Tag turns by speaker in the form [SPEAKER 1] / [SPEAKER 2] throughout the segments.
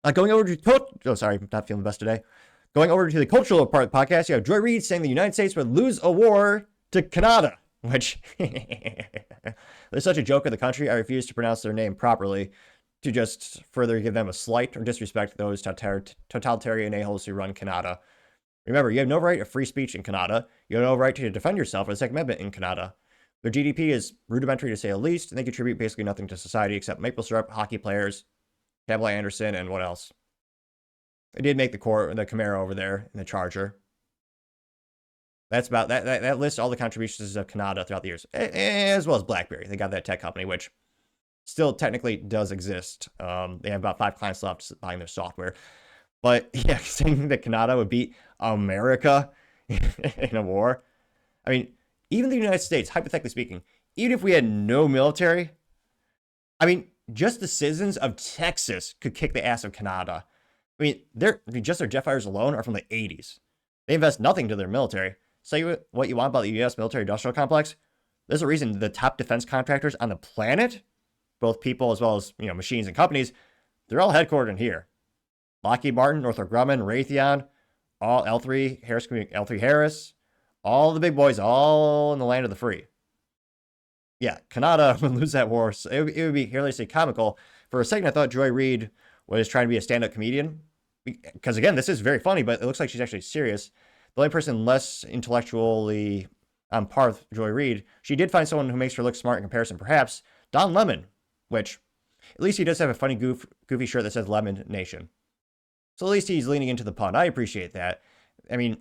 [SPEAKER 1] Going over to oh, sorry, I'm not feeling the best today. Going over to the cultural part of the podcast, you have Joy Reid saying the United States would lose a war to Canada, which they're such a joke of the country. I refuse to pronounce their name properly to just further give them a slight or disrespect those totalitarian a-holes who run Canada. Remember, you have no right of free speech in Canada. You have no right to defend yourself in the Second Amendment in Canada. Their GDP is rudimentary to say the least, and they contribute basically nothing to society except maple syrup, hockey players, Pamela Anderson, and what else? They did make the Camaro over there in the Charger. That's about that lists all the contributions of Canada throughout the years, as well as BlackBerry. They got that tech company, which still technically does exist. They have about 5 clients left buying their software. But yeah, saying that Canada would beat America in a war. I mean, even the United States, hypothetically speaking, even if we had no military, I mean, just the citizens of Texas could kick the ass of Canada. I mean, just their jet fighters alone are from the 80s. They invest nothing to their military. Say what you want about the U.S. military-industrial complex. There's a reason the top defense contractors on the planet, both people as well as machines and companies, they're all headquartered in here. Lockheed Martin, Northrop Grumman, Raytheon, all L3 Harris, all the big boys, all in the land of the free. Yeah, Canada would lose that war. So it would be hilariously comical. For a second, I thought Joy Reid was trying to be a stand-up comedian. Because again, this is very funny, but it looks like she's actually serious. The only person less intellectually on par with Joy Reid, she did find someone who makes her look smart in comparison, perhaps Don Lemon, which at least he does have a funny goofy shirt that says Lemon Nation. So at least he's leaning into the pun. I appreciate that. I mean,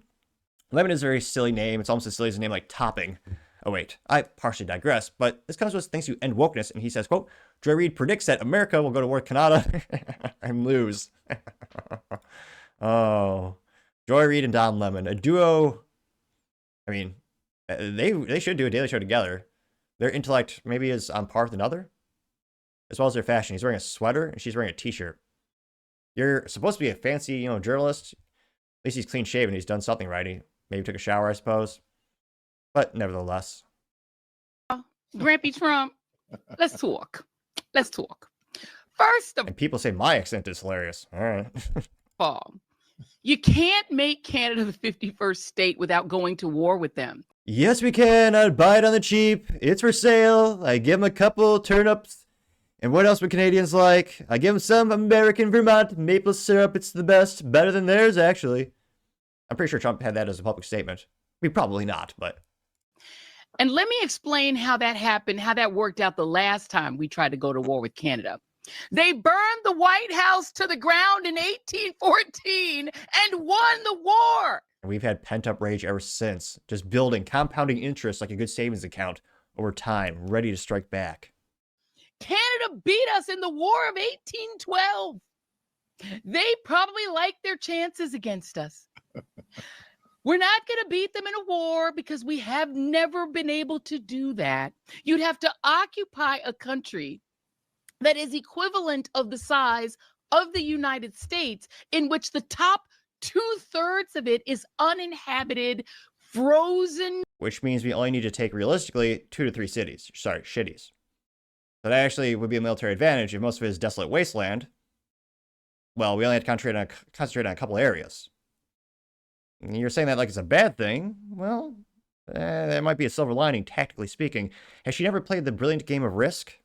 [SPEAKER 1] Lemon is a very silly name. It's almost as silly as a name like Topping. Oh, wait, I partially digress, but this comes with things to end wokeness, and he says, quote, Joy Reid predicts that America will go to war with Canada and lose. Oh, Joy Reid and Don Lemon, a duo. I mean, they should do a daily show together. Their intellect maybe is on par with another, as well as their fashion. He's wearing a sweater, and she's wearing a t-shirt. You're supposed to be a fancy, journalist. At least he's clean shaven. He's done something right. He maybe took a shower, I suppose. But nevertheless.
[SPEAKER 2] Grampy Trump, let's talk. First of all,
[SPEAKER 1] and people say my accent is hilarious. All right.
[SPEAKER 2] You can't make Canada the 51st state without going to war with them.
[SPEAKER 1] Yes, we can. I'd buy it on the cheap. It's for sale. I give them a couple turnips. And what else would Canadians like? I give them some American Vermont maple syrup. It's the best. Better than theirs, actually. I'm pretty sure Trump had that as a public statement. Probably not, but.
[SPEAKER 2] And let me explain how that happened, how that worked out the last time we tried to go to war with Canada. They burned the White House to the ground in 1814 and won the war.
[SPEAKER 1] We've had pent-up rage ever since, just building, compounding interest like a good savings account over time, ready to strike back.
[SPEAKER 2] Canada beat us in the War of 1812. They probably like their chances against us. We're not going to beat them in a war because we have never been able to do that. You'd have to occupy a country that is equivalent of the size of the United States, in which the top 2/3 of it is uninhabited, frozen.
[SPEAKER 1] Which means we only need to take realistically 2 to 3 cities. Sorry, shitties. So that actually would be a military advantage if most of it is desolate wasteland. Well, we only have to concentrate on a couple areas. And you're saying that like it's a bad thing? Well, that might be a silver lining, tactically speaking. Has she never played the brilliant game of Risk?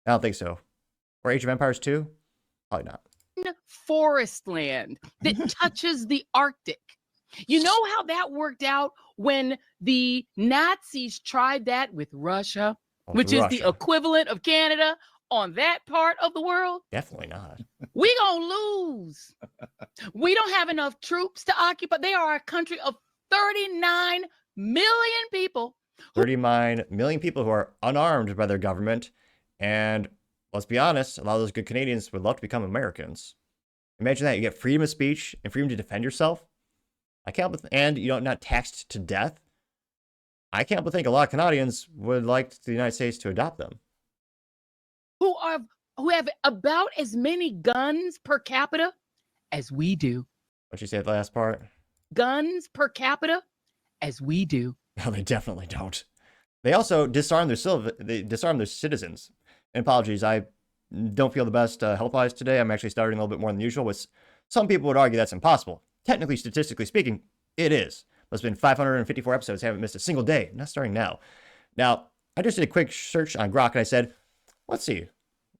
[SPEAKER 1] I don't think so. Or Age of Empires 2? Probably not.
[SPEAKER 2] Forest land that touches the Arctic. You know how that worked out when the Nazis tried that with Russia, which is the equivalent of Canada on that part of the world?
[SPEAKER 1] Definitely not.
[SPEAKER 2] We gonna lose. We don't have enough troops to occupy. They are a country of 39 million people.
[SPEAKER 1] 39 million people who are unarmed by their government. And let's be honest, a lot of those good Canadians would love to become Americans. Imagine that. You get freedom of speech and freedom to defend yourself. I can't help but and not taxed to death. I can't help but think a lot of Canadians would like the United States to adopt them.
[SPEAKER 2] Who have about as many guns per capita as we do.
[SPEAKER 1] What'd you say at the last part?
[SPEAKER 2] Guns per capita as we do.
[SPEAKER 1] No, they definitely don't. They also disarm their citizens. And apologies, I don't feel the best health-wise today. I'm actually starting a little bit more than usual, which some people would argue that's impossible. Technically, statistically speaking, it is. But it's been 554 episodes. Haven't missed a single day. I'm not starting now. Now, I just did a quick search on Grok, and I said, let's see.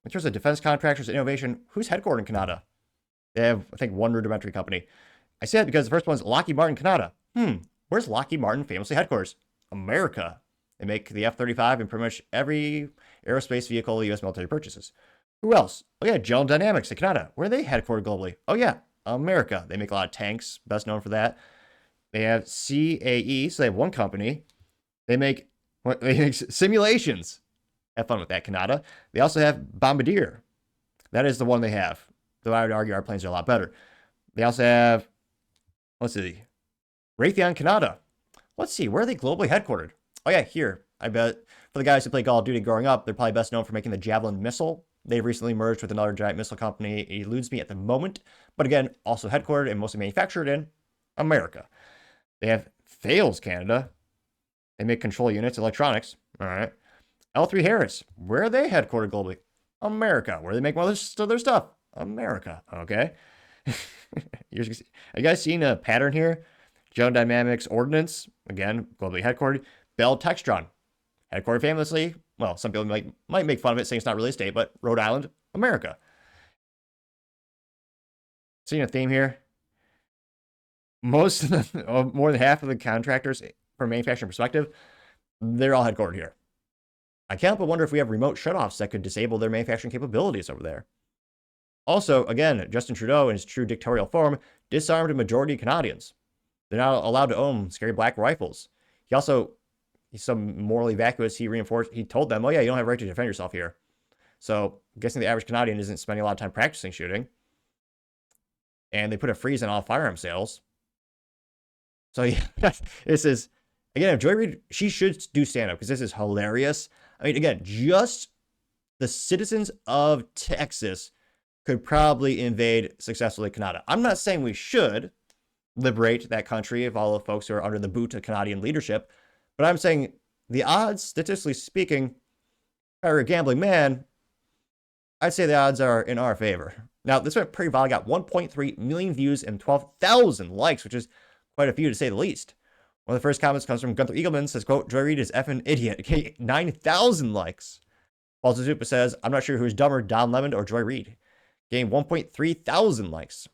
[SPEAKER 1] In terms of defense contractors and innovation, who's headquartered in Canada? They have, I think, one rudimentary company. I say that because the first one's Lockheed Martin, Canada. Where's Lockheed Martin famously headquarters? America. They make the F-35 and pretty much every aerospace vehicle the U.S. military purchases. Who else? Oh yeah, General Dynamics in Canada. Where are they headquartered globally? Oh yeah, America. They make a lot of tanks, best known for that. They have CAE, so they have one company. They make simulations. Have fun with that, Canada. They also have Bombardier. That is the one they have. Though I would argue our planes are a lot better. They also have, let's see, Raytheon, Canada. Let's see, where are they globally headquartered? Oh yeah, here. I bet for the guys who played Call of Duty growing up, they're probably best known for making the Javelin missile. They've recently merged with another giant missile company. It eludes me at the moment. But again, also headquartered and mostly manufactured in America. They have Thales, Canada. They make control units, electronics. All right. L3 Harris. Where are they headquartered globally? America. Where do they make most of their stuff? America. Okay. Have you guys seen a pattern here? General Dynamics Ordnance, again, globally headquartered. Bell Textron, headquartered famously. Well, some people might make fun of it, saying it's not really a state, but Rhode Island, America. Seeing a theme here. Most of the, more than half of the contractors, from a manufacturing perspective, they're all headquartered here. I can't but wonder if we have remote shutoffs that could disable their manufacturing capabilities over there. Also, again, Justin Trudeau, in his true dictatorial form, disarmed a majority of Canadians. They're not allowed to own scary black rifles. He's so morally vacuous, he told them, oh yeah, you don't have a right to defend yourself here. So, I'm guessing the average Canadian isn't spending a lot of time practicing shooting. And they put a freeze on all firearm sales. So, yeah, this is, again, if Joy Reid, she should do stand-up, because this is hilarious. I mean, again, just the citizens of Texas could probably invade successfully Canada. I'm not saying we should liberate that country of all the folks who are under the boot of Canadian leadership, but I'm saying the odds, statistically speaking, if I were a gambling man, I'd say the odds are in our favor. Now, this went pretty viral, got 1.3 million views and 12,000 likes, which is quite a few to say the least. One of the first comments comes from Gunther Eagleman, says, quote, Joy Reid is effing idiot. Okay, 9,000 likes. Paul Zupa says, I'm not sure who's dumber, Don Lemon or Joy Reid. Gained 1.3 thousand likes.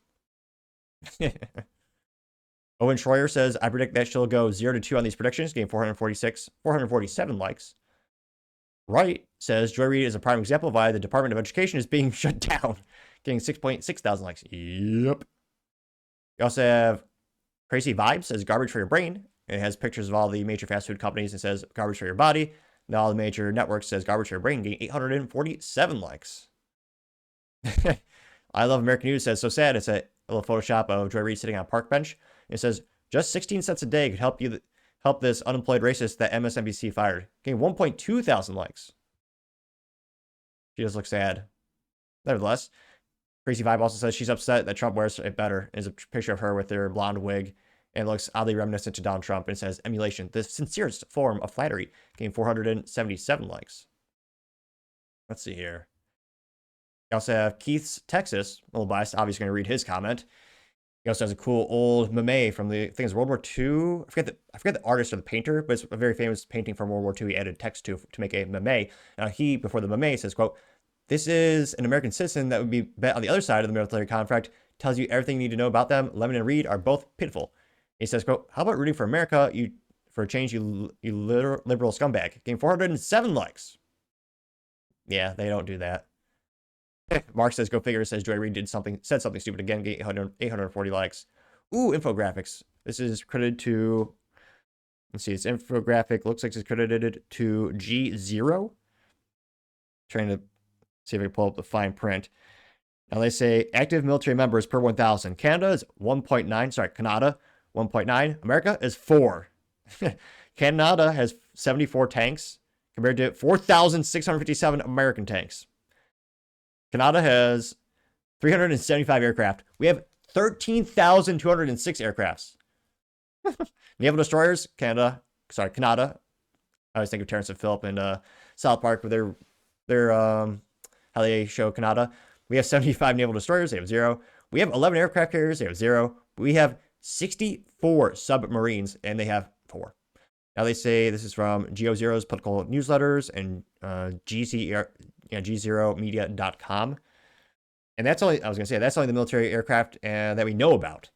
[SPEAKER 1] Owen Schroyer says, I predict that she'll go 0 to 2 on these predictions, gain 447 likes. Wright says, Joy Reid is a prime example of why the Department of Education is being shut down, getting 6.6 thousand likes. Yep. You also have Crazy Vibes, says, garbage for your brain. It has pictures of all the major fast food companies and says, garbage for your body. And all the major networks says, garbage for your brain, getting 847 likes. I Love American News says, so sad. It's a little Photoshop of Joy Reid sitting on a park bench. It says, just 16 cents a day could help this unemployed racist that MSNBC fired. Getting 1.2 thousand likes. She does look sad. Nevertheless, Crazy Vibe also says she's upset that Trump wears it better. There's a picture of her with her blonde wig and looks oddly reminiscent to Donald Trump. And it says, emulation, the sincerest form of flattery. Getting 477 likes. Let's see here. You also have Keith's Texas, a little biased, obviously going to read his comment. He also has a cool old meme from the things World War II. I forget the artist or the painter, but it's a very famous painting from World War II. He added text to make a meme. Now he, before the meme, says, quote, this is an American citizen that would be bet on the other side of the military contract, tells you everything you need to know about them. Lemon and Reid are both pitiful. He says, quote, how about rooting for America? For a change, you liberal scumbag. Getting 407 likes. Yeah, they don't do that. Mark says, go figure, says Joy Reid said something stupid again, getting 840 likes. Ooh, infographics. This is credited to, let's see, it's infographic, looks like it's credited to G0. Trying to see if I can pull up the fine print. Now they say active military members per 1,000. Canada is 1.9, sorry, Canada, 1.9. America is 4. Canada has 74 tanks compared to 4,657 American tanks. Canada has 375 aircraft. We have 13,206 aircrafts. Naval destroyers, Canada. I always think of Terrence and Phillip in South Park with their how they show Canada. We have 75 naval destroyers. They have 0. We have 11 aircraft carriers. They have 0. We have 64 submarines, and they have 4. Now they say this is from Geo0's political newsletters and G0media.com. And that's only, I was going to say, that's only the military aircraft that we know about.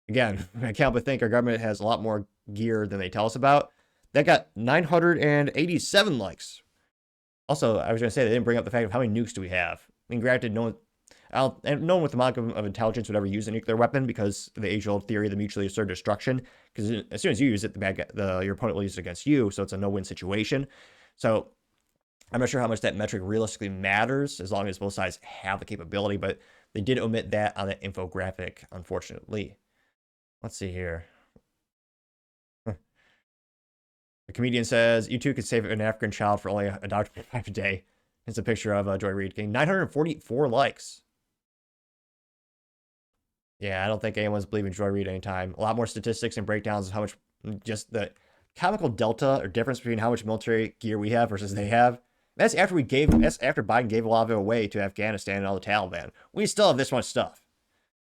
[SPEAKER 1] Again, I can't but think our government has a lot more gear than they tell us about. That got 987 likes. Also, I was going to say, they didn't bring up the fact of how many nukes do we have. I mean, granted, no one with the modicum of intelligence would ever use a nuclear weapon because of the age-old theory of the mutually assured destruction. Because as soon as you use it, your opponent will use it against you, so it's a no-win situation. So I'm not sure how much that metric realistically matters, as long as both sides have the capability, but they did omit that on that infographic, unfortunately. Let's see here. The comedian says, you too could save an African child for only $1.25 a day. It's a picture of Joy Reid getting 944 likes. Yeah, I don't think anyone's believing Joy Reid anytime. A lot more statistics and breakdowns of how much, just the comical delta or difference between how much military gear we have versus they have. That's after Biden gave a lot of it away to Afghanistan and all the Taliban. We still have this much stuff.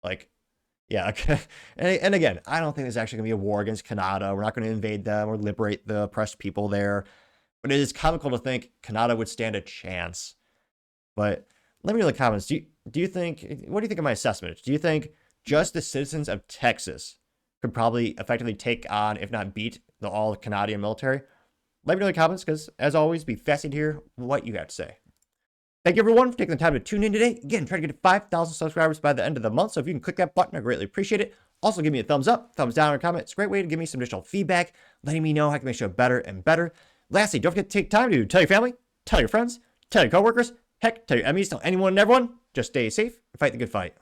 [SPEAKER 1] Like, yeah. And again, I don't think there's actually going to be a war against Canada. We're not going to invade them or liberate the oppressed people there. But it is comical to think Canada would stand a chance. But let me know in the comments. What do you think of my assessment? Do you think just the citizens of Texas could probably effectively take on, if not beat, the all Canadian military? Let me know in the comments, because as always, be fascinated to hear what you got to say. Thank you, everyone, for taking the time to tune in today. Again, try to get to 5,000 subscribers by the end of the month. So if you can click that button, I greatly appreciate it. Also, give me a thumbs up, thumbs down, or a comment. It's a great way to give me some additional feedback, letting me know how I can make the show better and better. Lastly, don't forget to take time to tell your family, tell your friends, tell your coworkers, heck, tell your enemies, tell anyone and everyone. Just stay safe and fight the good fight.